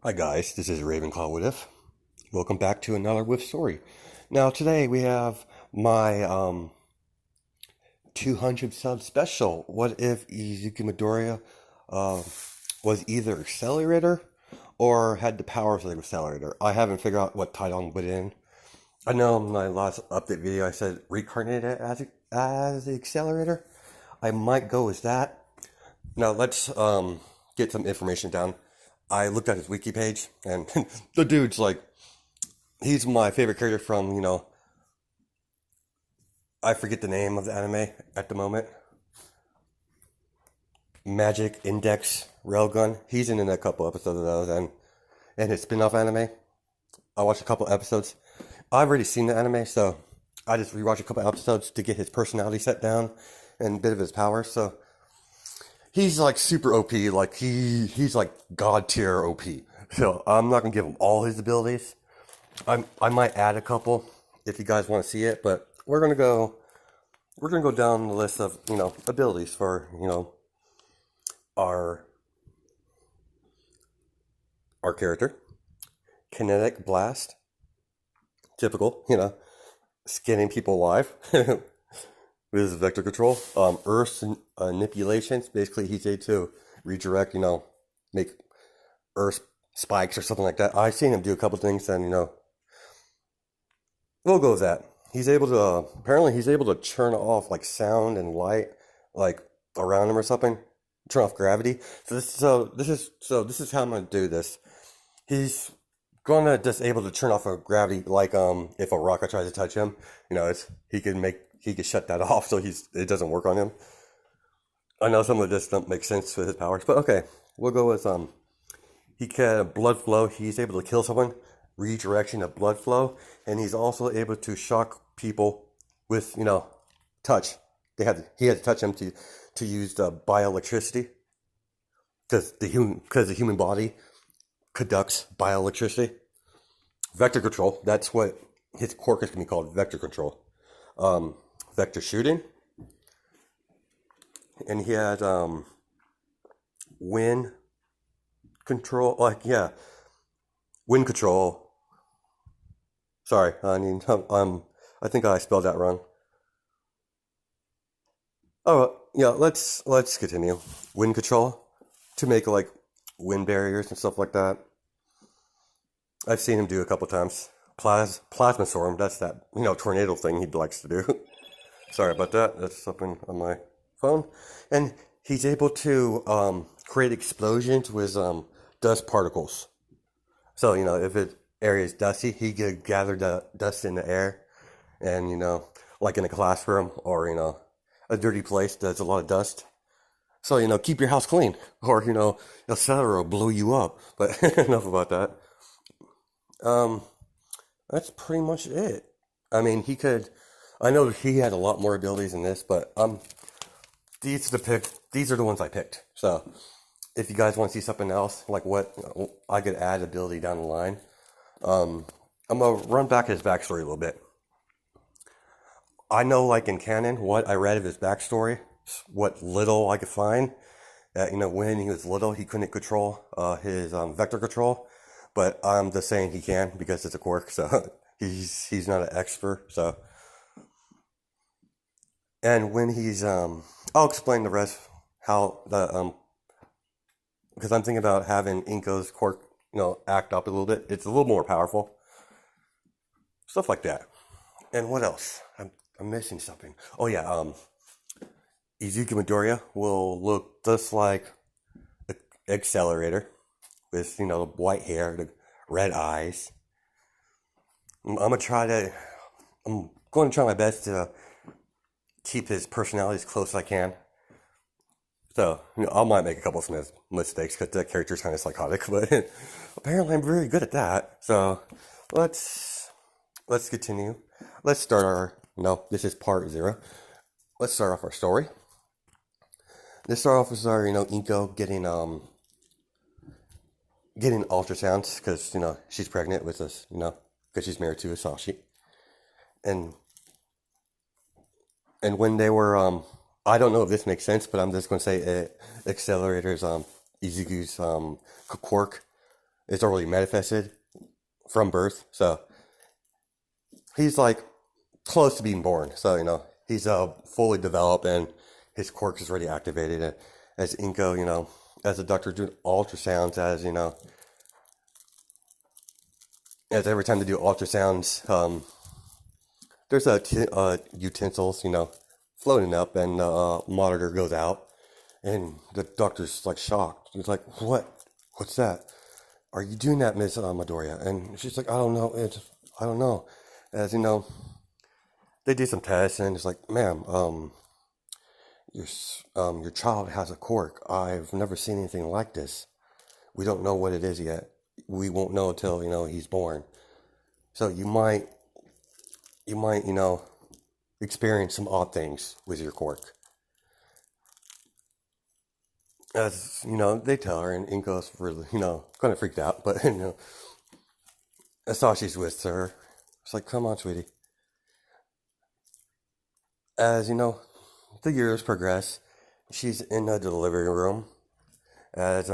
Hi guys, this is Ravenclaw with If. Welcome back to another With story. Now today we have my 200 sub special. What if Izuku Midoriya uh, was either Accelerator or had the powers of the Accelerator? I haven't figured out what title I'm putting in. I know in my last update video I said reincarnated as the Accelerator. I might go with that. Now let's get some information down. I looked at his wiki page, and the dude's like, he's my favorite character from, I forget the name of the anime at the moment. Magic Index Railgun. He's in a couple episodes of those, and his spin off anime. I watched a couple episodes. I've already seen the anime, so I just rewatched a couple episodes to get his personality set down and a bit of his powers. So he's like super OP, like he's like god tier OP. So I'm not gonna give him all his abilities. I might add a couple if you guys want to see it, but we're gonna go down the list of abilities for our character. Kinetic blast, typical, skinning people alive. With his vector control. Earth manipulations, basically he's able to redirect, make earth spikes or something like that. I've seen him do a couple things, and we'll go with that. He's able to apparently he's able to turn off like sound and light like around him or something, turn off gravity. This is how I'm gonna do this. He's gonna just able to turn off a gravity, like if a rocket tries to touch him, he can shut that off, so it doesn't work on him. I know some of this don't make sense with his powers, but okay, we'll go with he can blood flow. He's able to kill someone, redirection of blood flow, and he's also able to shock people with touch. He had to touch them to use the bioelectricity, because the human body conducts bioelectricity. Vector control. That's what his quirk is going to be called. Vector control. Vector shooting. And he had wind control. Wind control. Sorry, I think I spelled that wrong. Oh yeah, let's continue. Wind control to make like wind barriers and stuff like that. I've seen him do a couple times. Plasma storm. That's that tornado thing he likes to do. Sorry about that. That's something on my phone. And he's able to create explosions with dust particles. So if it area is dusty, he could gather the dust in the air, and like in a classroom or a dirty place that's a lot of dust. So keep your house clean, or etc. will blow you up. But enough about that. Um, that's pretty much it. I mean, he could. I know he had a lot more abilities than this, but these are the ones I picked. So if you guys want to see something else, like what I could add ability down the line, I'm gonna run back his backstory a little bit. I know, like in canon, what I read of his backstory, what little I could find. That when he was little, he couldn't control his vector control, but I'm just saying he can because it's a quirk. So he's not an expert. So, and when he's I'll explain the rest how the because I'm thinking about having Inko's quirk act up a little bit. It's a little more powerful, stuff like that. And what else? I'm missing something. Oh yeah, Izuku Midoriya will look just like the Accelerator, with the white hair, the red eyes. I'm going to try my best to keep his personality as close as I can. So I might make a couple of mistakes because that character's kind of psychotic, but apparently I'm very good at that. So let's continue. Let's start this is part 0. Let's start off our story. Let's start off with our Inko getting ultrasounds because she's pregnant with us, because she's married to Asashi. And when they were I don't know if this makes sense, but I'm just going to say it accelerators Izuku's quirk it's already manifested from birth. So he's like close to being born. So, he's fully developed and his quirk is already activated. And as Inko, as the doctor doing ultrasounds, as every time they do ultrasounds, there's utensils, floating up, and the monitor goes out, and the doctor's like shocked. He's like, "What? What's that? Are you doing that, Miss Midoriya?" And she's like, "I don't know. I don't know." As they do some tests, and it's like, "Ma'am, your child has a quirk. I've never seen anything like this. We don't know what it is yet. We won't know until he's born. So you might experience some odd things with your quirk." As they tell her, and Inko's really kind of freaked out, but Asashi's with her. It's like, "Come on, sweetie." As the years progress, she's in the delivery room as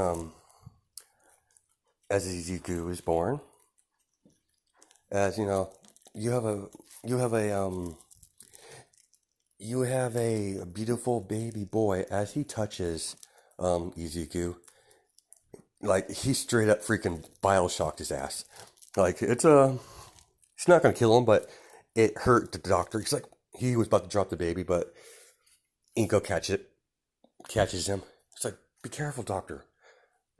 Izuku is born. As you have a you have a you have a beautiful baby boy. As he touches Izuku, like he straight up freaking bioshocked his ass. Like it's not gonna kill him, but it hurt the doctor. He's like, he was about to drop the baby, but Inko catches him. It's like, "Be careful, doctor."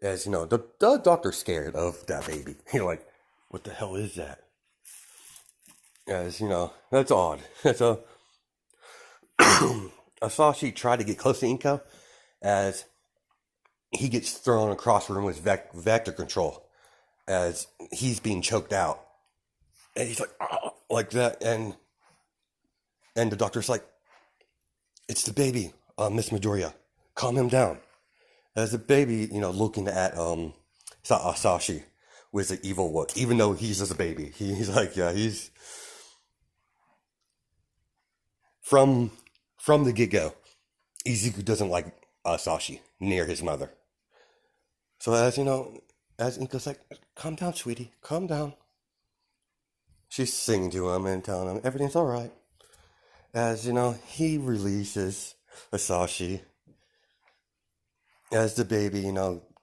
As the doctor's scared of that baby. Like, "What the hell is that?" As that's odd. That's Asashi tried to get close to Inko as he gets thrown across the room with vector control as he's being choked out. And he's like, "Oh," like that. And the doctor's like, "It's the baby, Miss Midoriya. Calm him down." As the baby, looking at Asashi with an evil look, even though he's just a baby. He's like, yeah, he's from the get-go. Izuku doesn't like Asashi near his mother. So as Inko's like, "Calm down, sweetie, calm down." She's singing to him and telling him everything's all right. As he releases Asashi. As the baby,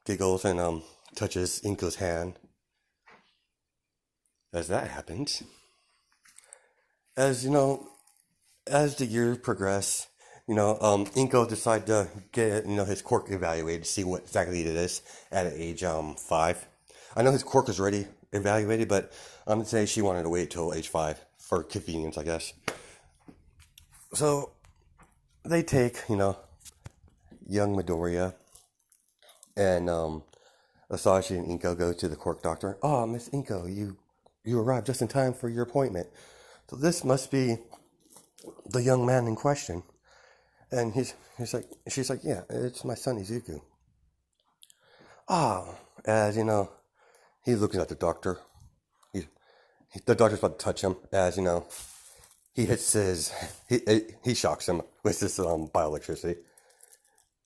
giggles and touches Inko's hand. As that happens, as as the years progress, Inko decided to get his quirk evaluated to see what exactly it is at age 5. I know his quirk was already evaluated, but I'm gonna say she wanted to wait till age 5 for convenience, I guess. So they take young Midoriya and Asashi and Inko go to the quirk doctor. "Oh, Miss Inko, you arrived just in time for your appointment. So this must be the young man in question." And she's like, "Yeah, it's my son Izuku." Ah, as he's looking at the doctor. The doctor's about to touch him. As he hits he shocks him with this bioelectricity.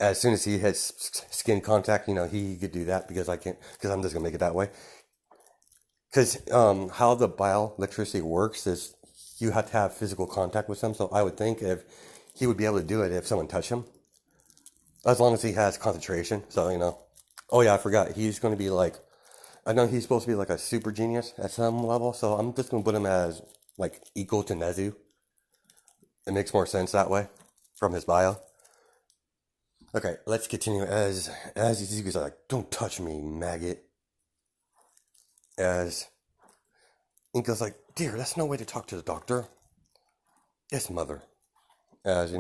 As soon as he hits skin contact, he could do that because I can't, because I'm just gonna make it that way. Because how the bioelectricity works is you have to have physical contact with him. So I would think if he would be able to do it if someone touched him, as long as he has concentration. So oh yeah, I forgot. He's going to be like, I know he's supposed to be like a super genius at some level. So I'm just going to put him as like equal to Nezu. It makes more sense that way from his bio. Okay, let's continue. As Izuku's like, "Don't touch me, maggot." As Inko's like, "Dear, that's no way to talk to the doctor." "Yes, mother." As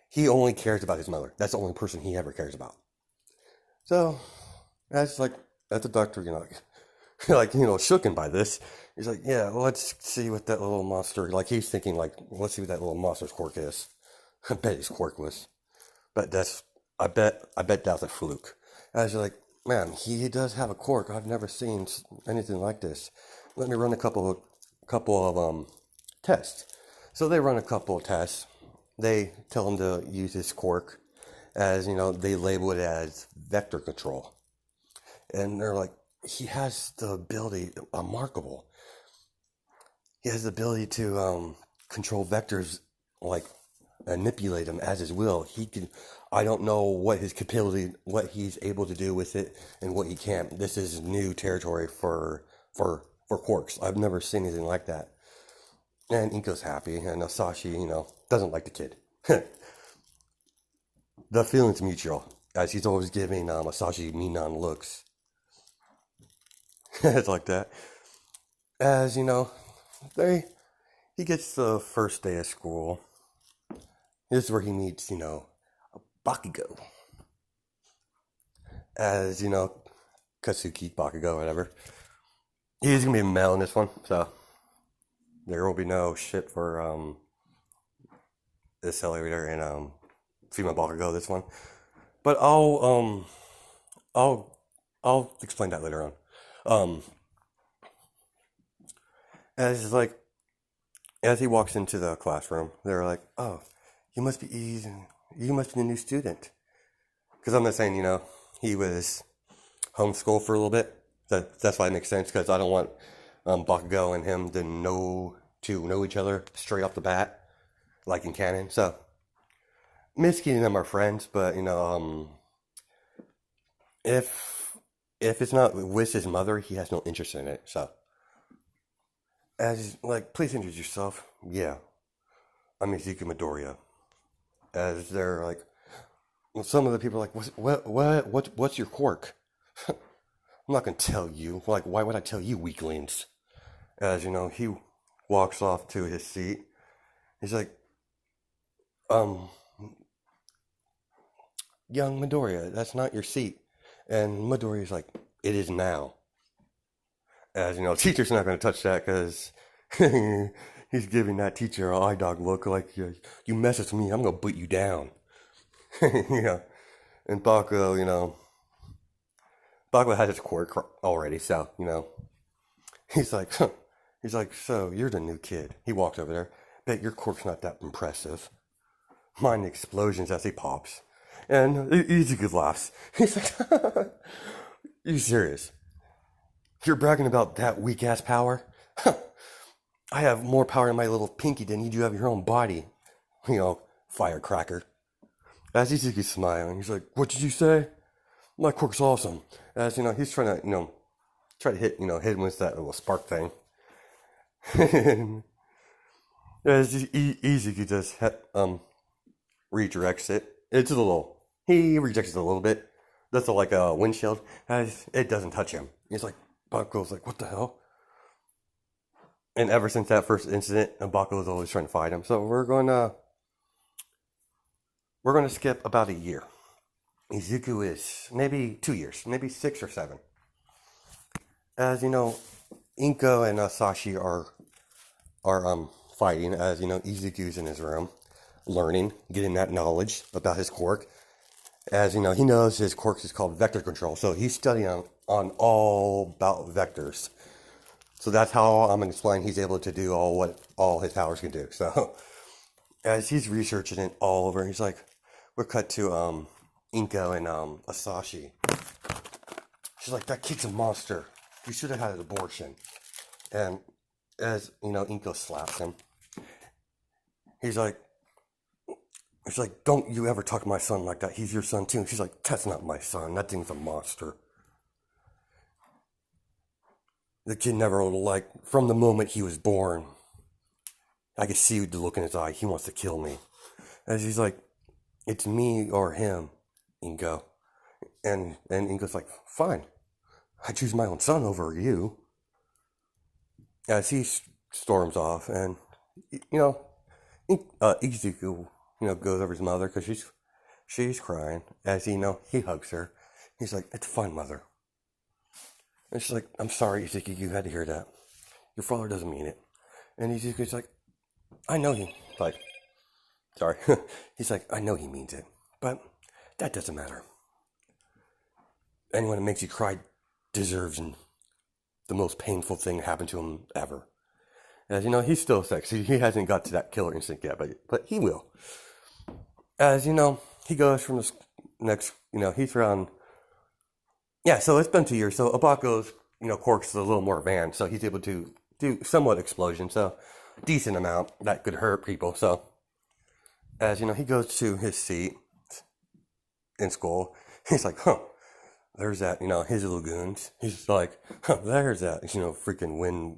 he only cares about his mother. That's the only person he ever cares about. So, as the doctor, shooken by this, he's like, "Yeah, well, let's see what that little monster." Like he's thinking, like, "Let's see what that little monster's quirk is." I bet he's quirkless. But I bet that's a fluke. As you're like, "Man, he does have a quirk. I've never seen anything like this. Let me run a couple of tests." So they run a couple of tests. They tell him to use his quirk, as they label it as vector control, and they're like, he has the ability, remarkable. He has the ability to control vectors, like manipulate them as his will. He can. I don't know what his capability, what he's able to do with it, and what he can't. This is new territory for Quarks. I've never seen anything like that. And Inko's happy, and Asashi, doesn't like the kid. The feeling's mutual, as he's always giving Asashi mean looks. It's like that. As they he gets the first day of school. This is where he meets, Bakugo. As, Katsuki, Bakugo, whatever. He's gonna be a male in this one, so there will be no shit for Accelerator and female Bakugo this one. But I'll explain that later on. Um as like as he walks into the classroom, they're like, "Oh, you must be easy. You must be a new student." Because I'm not saying, he was homeschooled for a little bit. That's why it makes sense. Because I don't want Bakugo and him to know each other straight off the bat, like in canon. So Mitsuki and them are friends, but if it's not with his mother, he has no interest in it. So as like, please introduce yourself. Yeah, I'm Izuku Midoriya. As they're like, well, some of the people are like, what's your quirk? I'm not gonna tell you. Like, why would I tell you, weaklings? As he walks off to his seat. He's like, um, young Midoriya, that's not your seat. And Midoriya's like, it is now. As teacher's not gonna touch that because he's giving that teacher an eye dog look, like, you mess with me, I'm gonna put you down. And Bakugo has his quirk already, so he's like, huh. He's like, so you're the new kid. He walks over there. Bet your quirk's not that impressive. Mine explosions as he pops, and Izuku laughs. He's like, you serious? You're bragging about that weak ass power? I have more power in my little pinky than you do have your own body. Firecracker. As Izuku's smiling, he's like, what did you say? My quirk's awesome. As he's trying to, hit him with that little spark thing. As Izuku just redirects it. He rejects it a little bit. That's like a windshield. As it doesn't touch him. He's like, Bakugo's like, what the hell? And ever since that first incident, Bakugo's always trying to fight him. So we're going to skip about a year. Izuku is maybe 2 years, maybe 6 or 7. As Inko and Sashi are fighting. As Izuku's in his room, learning, getting that knowledge about his quirk. As he knows his quirk is called vector control, so he's studying on all about vectors. So that's how I'm going to explain he's able to do all his powers can do. So as he's researching it all over, he's like, we're cut to Inko and Asashi. She's like, that kid's a monster. You should have had an abortion. And as Inko slaps him. He's like, don't you ever talk to my son like that. He's your son too. And she's like, that's not my son. That thing's a monster. The kid never, from the moment he was born, I could see the look in his eye. He wants to kill me. As he's like, it's me or him, Inko. And Inko's like, fine. I choose my own son over you. As he storms off, and, Izuku, goes over his mother because she's crying. As he hugs her. He's like, it's fine, mother. And she's like, I'm sorry, Izuku, you had to hear that. Your father doesn't mean it. And Izuku's like, I know he, sorry. He's like, I know he means it, but that doesn't matter. Anyone that makes you cry deserves the most painful thing to happen to him ever. As he's still sexy. He hasn't got to that killer instinct yet, but he will. As he goes from the next, he's around yeah, so it's been 2 years. So Abaco's, Quirk's a little more advanced, so he's able to do somewhat explosion, so decent amount that could hurt people. So as he goes to his seat in school, he's like, huh, there's that, his lagoons. He's like, huh, there's that, freaking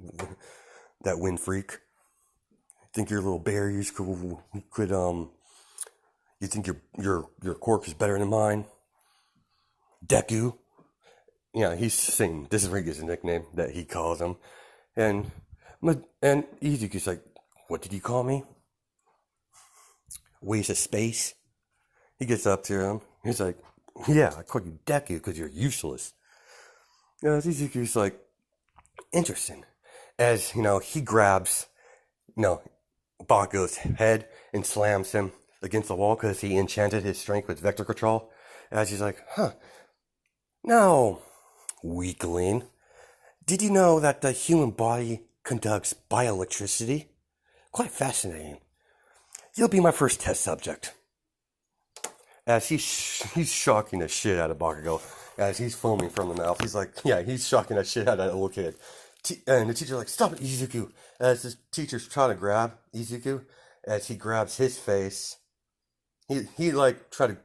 that wind freak. Think your little barriers could you think your Quirk is better than mine? Deku. Yeah, he's saying this is Riga's nickname that he calls him. And Izuku's like, what did you call me? Waste of space? He gets up to him. He's like, yeah, I called you Deku because you're useless. Izuku's like, interesting. As, he grabs, Bakugo's head and slams him against the wall because he enchanted his strength with vector control. As he's like, huh, now, weakling, did you know that the human body conducts bioelectricity? Quite fascinating. You'll be my first test subject. As he's shocking the shit out of Bakugo, as he's foaming from the mouth. He's like, yeah, he's shocking the shit out of that little kid. And the teacher's like, stop it, Izuku. As the teacher's trying to grab Izuku, as he grabs his face, he like try to,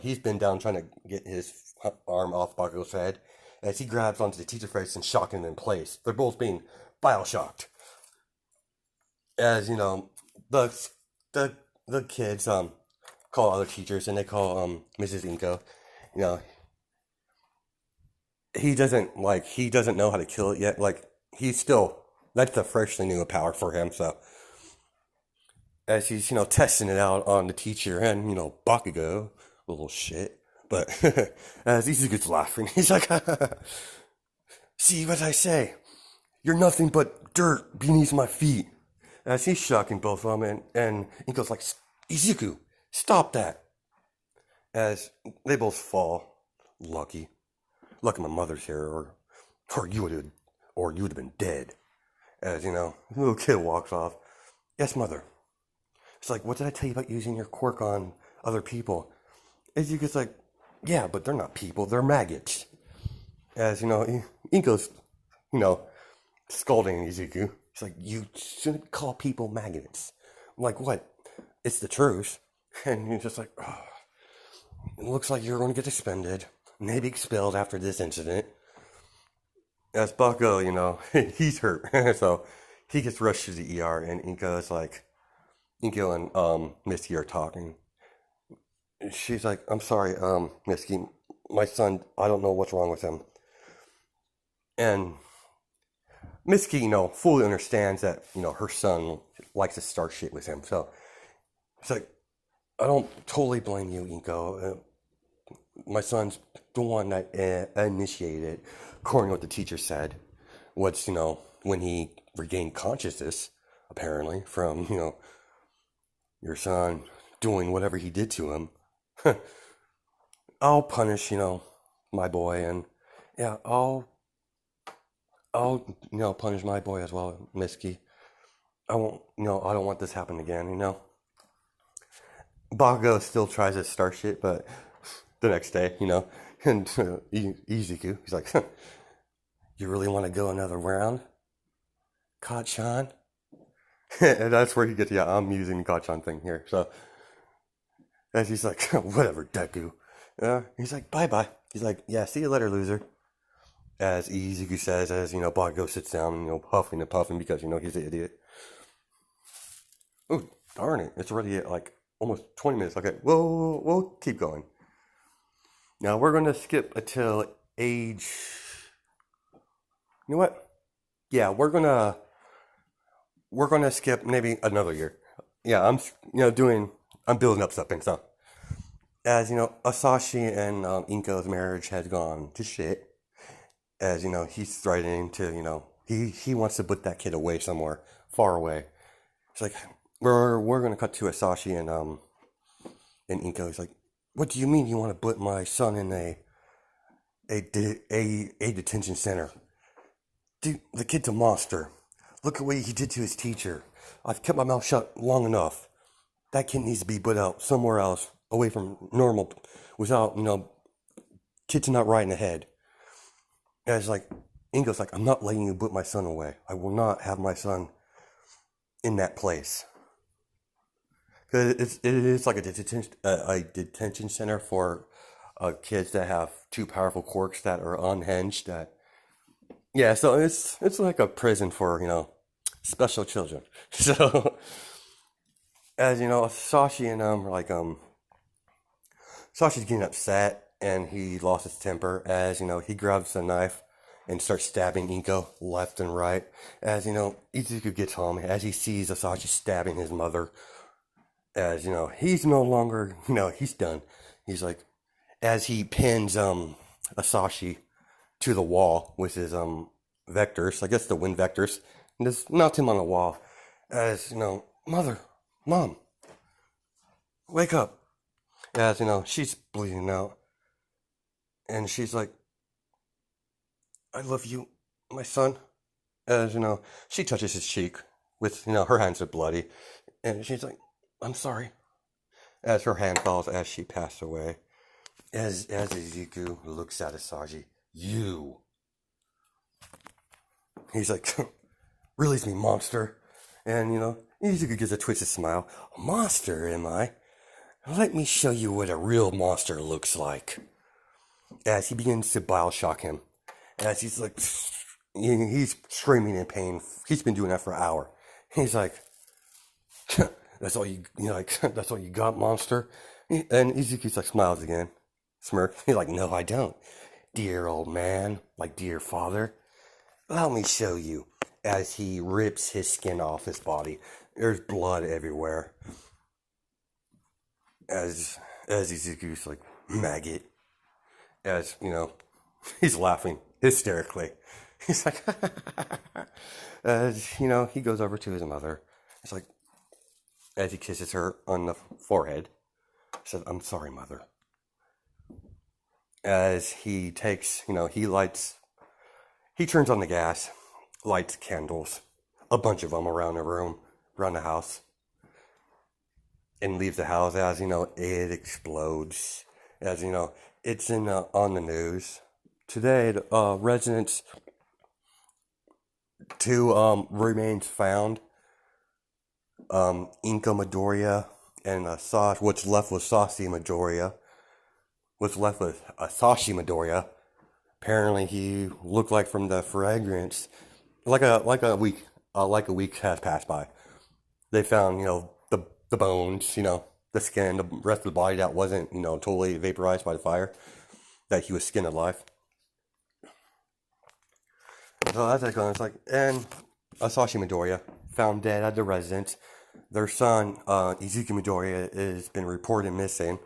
he's been down trying to get his arm off Bakugo's head. As he grabs onto the teacher's face and shocking him in place. They're both being bioshocked. As the kids call other teachers and they call Mrs. Inko. You know, he doesn't know how to kill it yet. Like he's still that's a freshly new power for him. So as he's testing it out on the teacher and Bakugo, little shit. But as Izuku's laughing, he's like, see what I say? You're nothing but dirt beneath my feet. As he's shocking both of them, and Inko's like, Izuku, stop that. As they both fall, lucky my mother's here, or you would have been dead. As the little kid walks off. Yes, mother. It's like, what did I tell you about using your quirk on other people? Izuku's like, yeah, but they're not people, they're maggots. As Inko's, scolding Izuku. He's like, you shouldn't call people maggots. I'm like, what? It's the truth. And he's just like, oh, it looks like you're going to get suspended, maybe expelled after this incident. As Bakugo, he's hurt. So he gets rushed to the ER, and Inko and Misty are talking. She's like, I'm sorry, Misty, my son, I don't know what's wrong with him. And Misty, fully understands that, her son likes to start shit with him. So it's like, I don't totally blame you, Inko. My son's the one that initiated, according to what the teacher said. What's, when he regained consciousness, apparently, from, your son doing whatever he did to him. I'll punish, my boy, and yeah, I'll punish my boy as well, Misky. I won't, I don't want this to happen again, Bakugo still tries to start shit, but the next day, and Izuku, he's like, you really want to go another round, Kachan? And that's where he gets, yeah, I'm using Kachan thing here, so. And he's like, whatever, Deku. He's like, bye-bye. He's like, yeah, see you later, loser. As Izuku says, as, Bakugo sits down, puffing and puffing because, he's an idiot. Oh, darn it. It's already at, almost 20 minutes. Okay, we'll keep going. Now, we're going to skip until age... You know what? Yeah, we're going to skip maybe another year. Yeah, I'm, I'm building up something, so. As, Asashi and Inko's marriage has gone to shit. As, he's threatening to, he wants to put that kid away somewhere, far away. It's like, we're going to cut to Asashi and Inko. He's like, what do you mean you want to put my son in a detention center? Dude, the kid's a monster. Look at what he did to his teacher. I've kept my mouth shut long enough. That kid needs to be put out somewhere else, away from normal, without, kids not right in the head. And it's like, Ingo's like, I'm not letting you put my son away. I will not have my son in that place. Because it is like a detention center for kids that have too powerful quirks that are unhinged. That yeah, so it's like a prison for special children. So as you know, Sashi and are like Sashi's getting upset and he lost his temper as he grabs a knife and starts stabbing Inko left and right. As Izuku gets home, as he sees Asashi stabbing his mother, as he's no longer he's done. He's like, as he pins Asashi to the wall with his vectors, I guess the wind vectors, and just knocked him on the wall. As mom, wake up. As she's bleeding out, and she's like, I love you, my son. As she touches his cheek with her hands are bloody, and she's like, I'm sorry. As her hand falls as she passed away. As Izuku looks at Asashi, you. He's like, release me, monster. And Izuku gives a twisted smile. A monster, am I? Let me show you what a real monster looks like. As he begins to Bioshock him. As he's like, he's screaming in pain. He's been doing that for an hour. He's like, that's all that's all you got, monster? And Izuku's like, smiles again. Smirk. He's like, no, I don't. Dear old man, like dear father. Allow me show you. As he rips his skin off his body. There's blood everywhere. As Izuku's like, maggot. As, he's laughing hysterically. He's like, as, he goes over to his mother. He's like, as he kisses her on the forehead, he says, I'm sorry, mother. As he takes, he turns on the gas, lights candles, a bunch of them around the room, around the house, and leaves the house. As it explodes. As it's on the news today. Residents, 2 remains found. Inka Midoriya and what's left was Sashi Midoriya. What's left with Sashi Midoriya. Apparently, he looked like from the fragrance, like a week has passed by. They found the bones, the skin, the rest of the body that wasn't totally vaporized by the fire, that he was skinned alive. So that's like going. It's like, and Sashi Midoriya found dead at the residence. Their son, Izuku Midoriya, has been reported missing.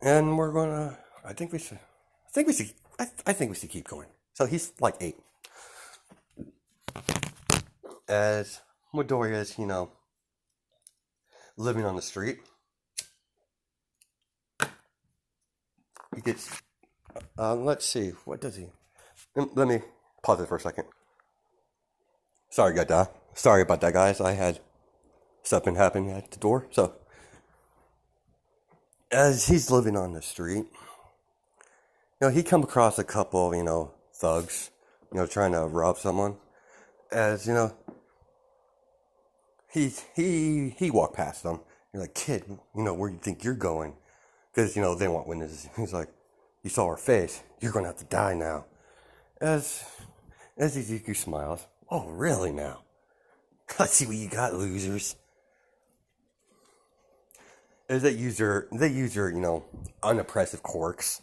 And we're gonna. I think we should keep going. So he's like 8. As Midoriya is, living on the street. He gets. Let's see. What does he? Let me pause it for a second. Sorry about that, guys. I had something happen at the door. So, as he's living on the street, he come across a couple, thugs, trying to rob someone. As he walked past them. You're like, kid, where do you think you're going? Because they want witnesses. He's like, you saw her face. You're gonna have to die now. As Izuku smiles. Oh, really now? Let's see what you got, losers. As they use their unoppressive quirks.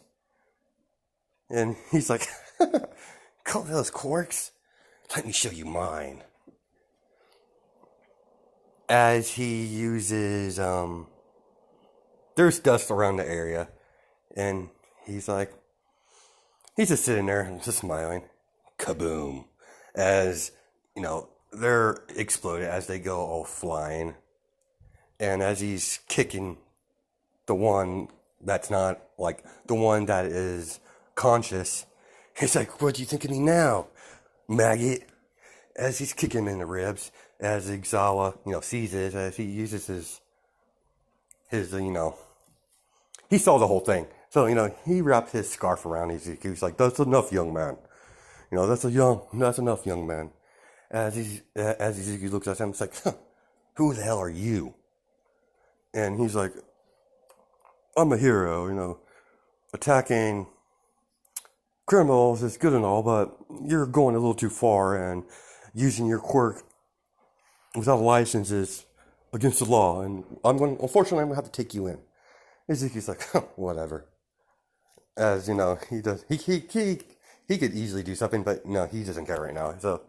And he's like, call those quirks? Let me show you mine. As he uses, there's dust around the area. And he's just sitting there and just smiling. Kaboom. As, they're exploded as they go all flying. And as he's kicking the one that's not, the one that is conscious, he's like, what do you think of me now, maggot? As he's kicking him in the ribs, as Izawa, sees it, as he uses his he saw the whole thing. So, he wrapped his scarf around Ezekiel. He was like, "That's enough, young man. That's enough, young man." As Ezekiel looks at him, it's like, huh, "Who the hell are you?" And he's like, "I'm a hero, attacking criminals is good and all, but you're going a little too far, and using your quirk without a license is against the law, and unfortunately, I'm going to have to take you in." Ezekiel's like, huh, "Whatever." As, he does, he could easily do something, but no, he doesn't care right now. So,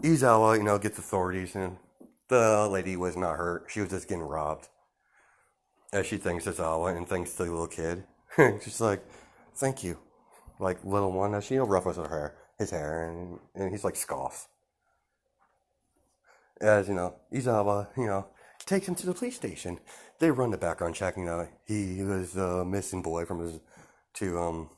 Izawa, gets authorities, and the lady was not hurt. She was just getting robbed. As she thanks Izawa and thanks the little kid. She's like, "Thank you." Like, little one, as she ruffles his hair, and he's like, scoffs. As, Izawa, takes him to the police station. They run the background check, he was the missing boy from to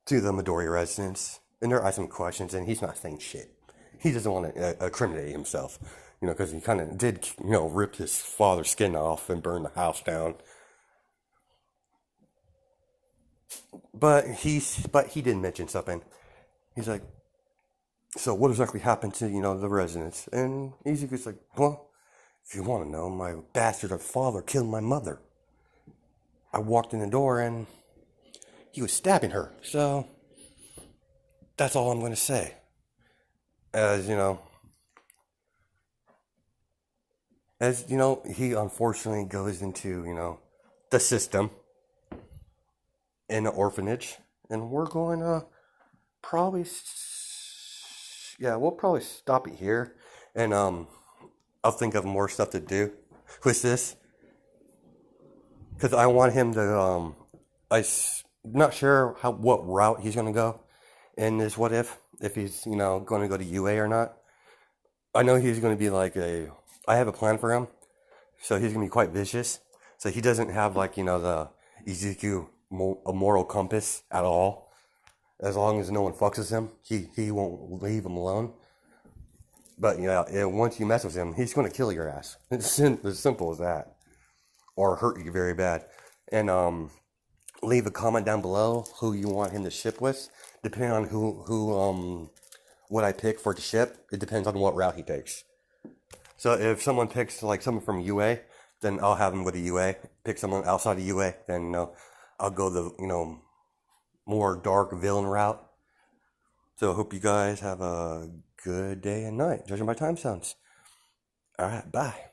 the Midori residence. And they're asking questions, and he's not saying shit. He doesn't want to incriminate himself, because he kind of did, rip his father's skin off and burn the house down. But he did mention something. He's like, "So what exactly happened to, the residents?" And Izuku's like, "Well, if you want to know, my bastard of father killed my mother. I walked in the door and he was stabbing her. So that's all I'm going to say." As, he unfortunately goes into, the system in an orphanage. And we're going to probably, yeah, we'll probably stop it here. And I'll think of more stuff to do with this. Because I want him to, I'm not sure what route he's going to go in this what if he's, going to go to UA or not. I know he's going to be like I have a plan for him. So he's going to be quite vicious. So he doesn't have like, the Izuku moral compass at all. As long as no one fucks with him, he won't leave him alone. But, once you mess with him, he's going to kill your ass. It's as simple as that. Or hurt you very bad. And, leave a comment down below who you want him to ship with. Depending on what I pick for the ship, it depends on what route he takes. So if someone picks like someone from UA, then I'll have him with a UA. Pick someone outside of UA, then I'll go the more dark villain route. So I hope you guys have a good day and night, judging by time sounds. Alright, bye.